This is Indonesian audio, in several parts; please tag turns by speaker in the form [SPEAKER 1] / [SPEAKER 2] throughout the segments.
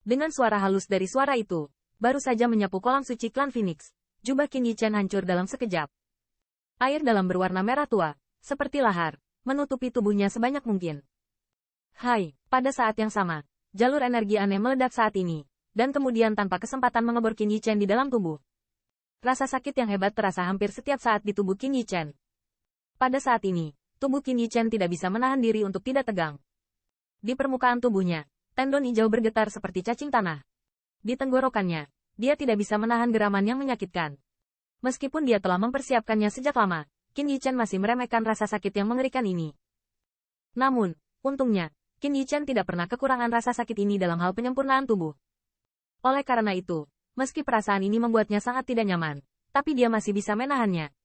[SPEAKER 1] Dengan suara halus dari suara itu, baru saja menyapu kolam suci klan Phoenix, jubah Qin Yichen hancur dalam sekejap. Air dalam berwarna merah tua, seperti lahar, menutupi tubuhnya sebanyak mungkin. Pada saat yang sama, jalur energi aneh meledak saat ini, dan kemudian tanpa kesempatan mengebor Qin Yichen di dalam tubuh. Rasa sakit yang hebat terasa hampir setiap saat di tubuh Qin Yichen. Pada saat ini, tubuh Qin Yichen tidak bisa menahan diri untuk tidak tegang. Di permukaan tubuhnya, tendon hijau bergetar seperti cacing tanah. Di tenggorokannya, dia tidak bisa menahan geraman yang menyakitkan. Meskipun dia telah mempersiapkannya sejak lama, Qin Yichen masih meremehkan rasa sakit yang mengerikan ini. Namun, untungnya, Qin Yichen tidak pernah kekurangan rasa sakit ini dalam hal penyempurnaan tubuh. Oleh karena itu, meski perasaan ini membuatnya sangat tidak nyaman, tapi dia masih bisa menahannya.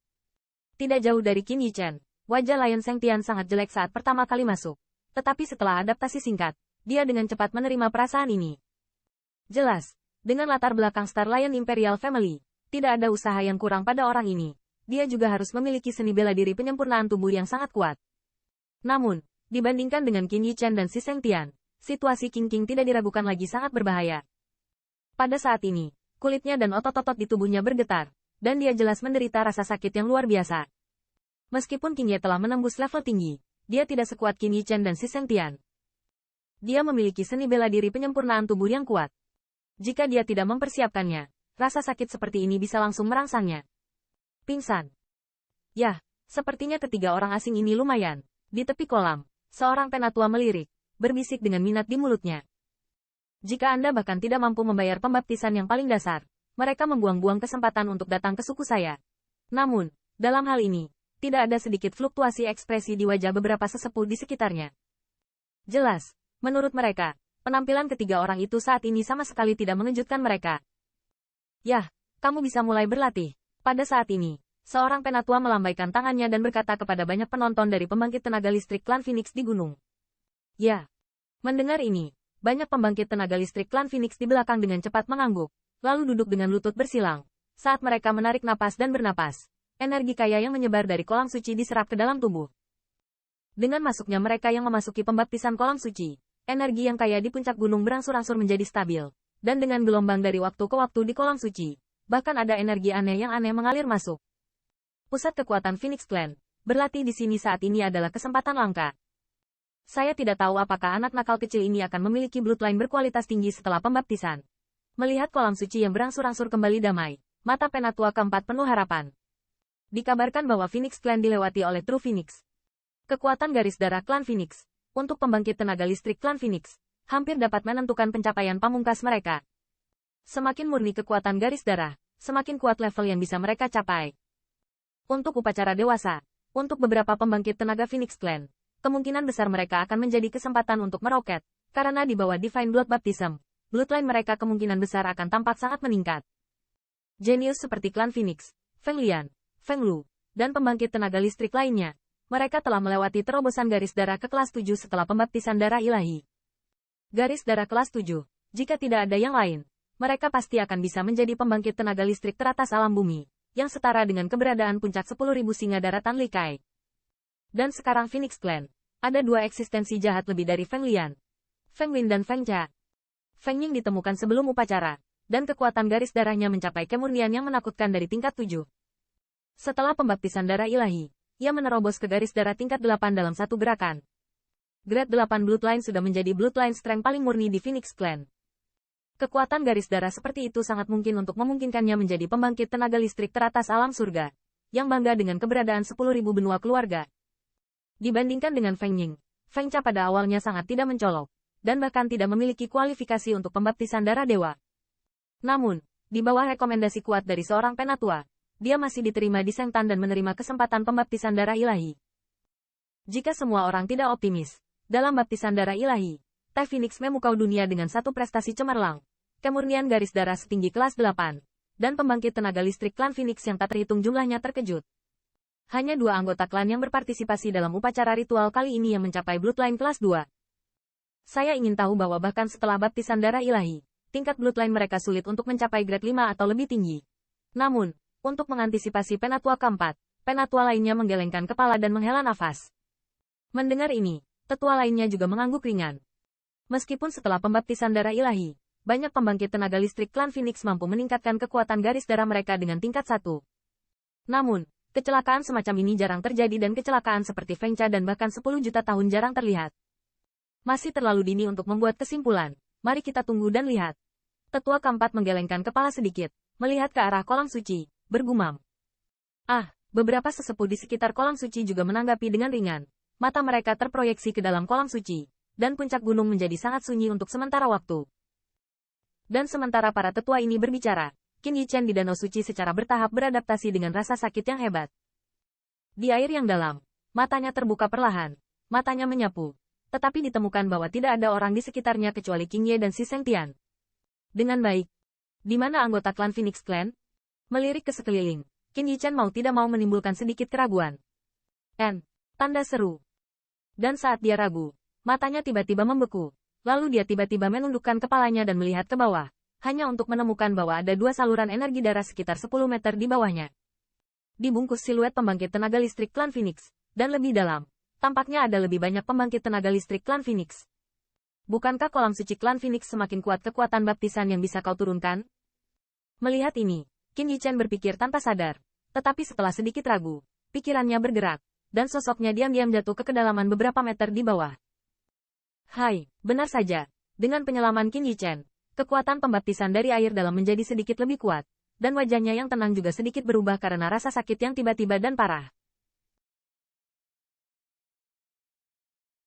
[SPEAKER 1] Tidak jauh dari Qin Yichen, wajah Lion Shengtian sangat jelek saat pertama kali masuk. Tetapi setelah adaptasi singkat, dia dengan cepat menerima perasaan ini. Jelas, dengan latar belakang Star Lion Imperial Family, tidak ada usaha yang kurang pada orang ini. Dia juga harus memiliki seni bela diri penyempurnaan tubuh yang sangat kuat. Namun, dibandingkan dengan Qin Yichen dan Si Shengtian, situasi Qing Qing tidak diragukan lagi sangat berbahaya. Pada saat ini, kulitnya dan otot-otot di tubuhnya bergetar, dan dia jelas menderita rasa sakit yang luar biasa. Meskipun Qing Ye telah menembus level tinggi, dia tidak sekuat Qin Yichen dan Si Shengtian. Dia memiliki seni bela diri penyempurnaan tubuh yang kuat. Jika dia tidak mempersiapkannya, rasa sakit seperti ini bisa langsung merangsangnya. Pingsan. Yah, sepertinya ketiga orang asing ini lumayan. Di tepi kolam, seorang penatua melirik, berbisik dengan minat di mulutnya. Jika Anda bahkan tidak mampu membayar pembaptisan yang paling dasar, mereka membuang-buang kesempatan untuk datang ke suku saya. Namun, dalam hal ini, tidak ada sedikit fluktuasi ekspresi di wajah beberapa sesepuh di sekitarnya. Jelas, menurut mereka, penampilan ketiga orang itu saat ini sama sekali tidak mengejutkan mereka. Yah, kamu bisa mulai berlatih. Pada saat ini, seorang penatua melambaikan tangannya dan berkata kepada banyak penonton dari pembangkit tenaga listrik klan Phoenix di gunung. Ya. Mendengar ini, banyak pembangkit tenaga listrik klan Phoenix di belakang dengan cepat mengangguk, lalu duduk dengan lutut bersilang. Saat mereka menarik napas dan bernapas, energi kaya yang menyebar dari kolam suci diserap ke dalam tubuh. Dengan masuknya mereka yang memasuki pembaptisan kolam suci, energi yang kaya di puncak gunung berangsur-angsur menjadi stabil, dan dengan gelombang dari waktu ke waktu di kolam suci, bahkan ada energi aneh yang aneh mengalir masuk. Pusat kekuatan Phoenix Clan, berlatih di sini saat ini adalah kesempatan langka. Saya tidak tahu apakah anak nakal kecil ini akan memiliki bloodline berkualitas tinggi setelah pembaptisan. Melihat kolam suci yang berangsur-angsur kembali damai, mata penatua keempat penuh harapan. Dikabarkan bahwa Phoenix Clan dilewati oleh True Phoenix. Kekuatan garis darah klan Phoenix, untuk pembangkit tenaga listrik klan Phoenix, hampir dapat menentukan pencapaian pamungkas mereka. Semakin murni kekuatan garis darah, semakin kuat level yang bisa mereka capai. Untuk upacara dewasa, untuk beberapa pembangkit tenaga Phoenix Clan, kemungkinan besar mereka akan menjadi kesempatan untuk meroket, karena di bawah Divine Blood Baptism, bloodline mereka kemungkinan besar akan tampak sangat meningkat. Jenius seperti klan Phoenix, Feng Lian, Feng Lu, dan pembangkit tenaga listrik lainnya, mereka telah melewati terobosan garis darah ke kelas 7 setelah pembaptisan darah ilahi. Garis darah kelas 7, jika tidak ada yang lain, mereka pasti akan bisa menjadi pembangkit tenaga listrik teratas alam bumi, yang setara dengan keberadaan puncak 10.000 singa daratan Li Kai. Dan sekarang Phoenix Clan, ada dua eksistensi jahat lebih dari Feng Lian, Feng Lin dan Feng Cha. Feng Ying ditemukan sebelum upacara, dan kekuatan garis darahnya mencapai kemurnian yang menakutkan dari tingkat 7. Setelah pembaptisan darah ilahi, ia menerobos ke garis darah tingkat 8 dalam satu gerakan. Grade 8 Bloodline sudah menjadi Bloodline strength paling murni di Phoenix Clan. Kekuatan garis darah seperti itu sangat mungkin untuk memungkinkannya menjadi pembangkit tenaga listrik teratas alam surga, yang bangga dengan keberadaan 10.000 benua keluarga. Dibandingkan dengan Feng Ying, Feng Cha pada awalnya sangat tidak mencolok, dan bahkan tidak memiliki kualifikasi untuk pembaptisan darah dewa. Namun, di bawah rekomendasi kuat dari seorang penatua, dia masih diterima di Sengtan dan menerima kesempatan pembaptisan darah ilahi. Jika semua orang tidak optimis, dalam baptisan darah ilahi, Teh Phoenix memukau dunia dengan satu prestasi cemerlang, kemurnian garis darah setinggi kelas 8, dan pembangkit tenaga listrik klan Phoenix yang tak terhitung jumlahnya terkejut. Hanya dua anggota klan yang berpartisipasi dalam upacara ritual kali ini yang mencapai Bloodline kelas 2. Saya ingin tahu bahwa bahkan setelah baptisan darah ilahi, tingkat Bloodline mereka sulit untuk mencapai grade 5 atau lebih tinggi. Namun, untuk mengantisipasi penatua keempat, penatua lainnya menggelengkan kepala dan menghela nafas. Mendengar ini, tetua lainnya juga mengangguk ringan. Meskipun setelah pembaptisan darah ilahi, banyak pembangkit tenaga listrik klan Phoenix mampu meningkatkan kekuatan garis darah mereka dengan tingkat 1. Namun, kecelakaan semacam ini jarang terjadi dan kecelakaan seperti Feng Cha dan bahkan 10 juta tahun jarang terlihat. Masih terlalu dini untuk membuat kesimpulan. Mari kita tunggu dan lihat. Tetua keempat menggelengkan kepala sedikit, melihat ke arah kolam suci, bergumam. Beberapa sesepuh di sekitar kolam suci juga menanggapi dengan ringan. Mata mereka terproyeksi ke dalam kolam suci, dan puncak gunung menjadi sangat sunyi untuk sementara waktu. Dan sementara para tetua ini berbicara, Qin Yichen di danau suci secara bertahap beradaptasi dengan rasa sakit yang hebat. Di air yang dalam, matanya terbuka perlahan, matanya menyapu. Tetapi ditemukan bahwa tidak ada orang di sekitarnya kecuali Qing Ye dan Si Sengtian. Dengan baik. Di mana anggota klan Phoenix Clan? Melirik ke sekeliling, Qin Yichen mau tidak mau menimbulkan sedikit keraguan. Tanda seru. Dan saat dia ragu, matanya tiba-tiba membeku. Lalu dia tiba-tiba menundukkan kepalanya dan melihat ke bawah, hanya untuk menemukan bahwa ada dua saluran energi darah sekitar 10 meter di bawahnya. Dibungkus siluet pembangkit tenaga listrik klan Phoenix, dan lebih dalam, tampaknya ada lebih banyak pembangkit tenaga listrik klan Phoenix. Bukankah kolam suci klan Phoenix semakin kuat kekuatan baptisan yang bisa kau turunkan? Melihat ini, Qin Yichen berpikir tanpa sadar, tetapi setelah sedikit ragu, pikirannya bergerak, dan sosoknya diam-diam jatuh ke kedalaman beberapa meter di bawah. Hai, benar saja. Dengan penyelaman Qin Yichen, kekuatan pembaptisan dari air dalam menjadi sedikit lebih kuat, dan wajahnya yang tenang juga sedikit berubah karena rasa sakit yang tiba-tiba dan parah.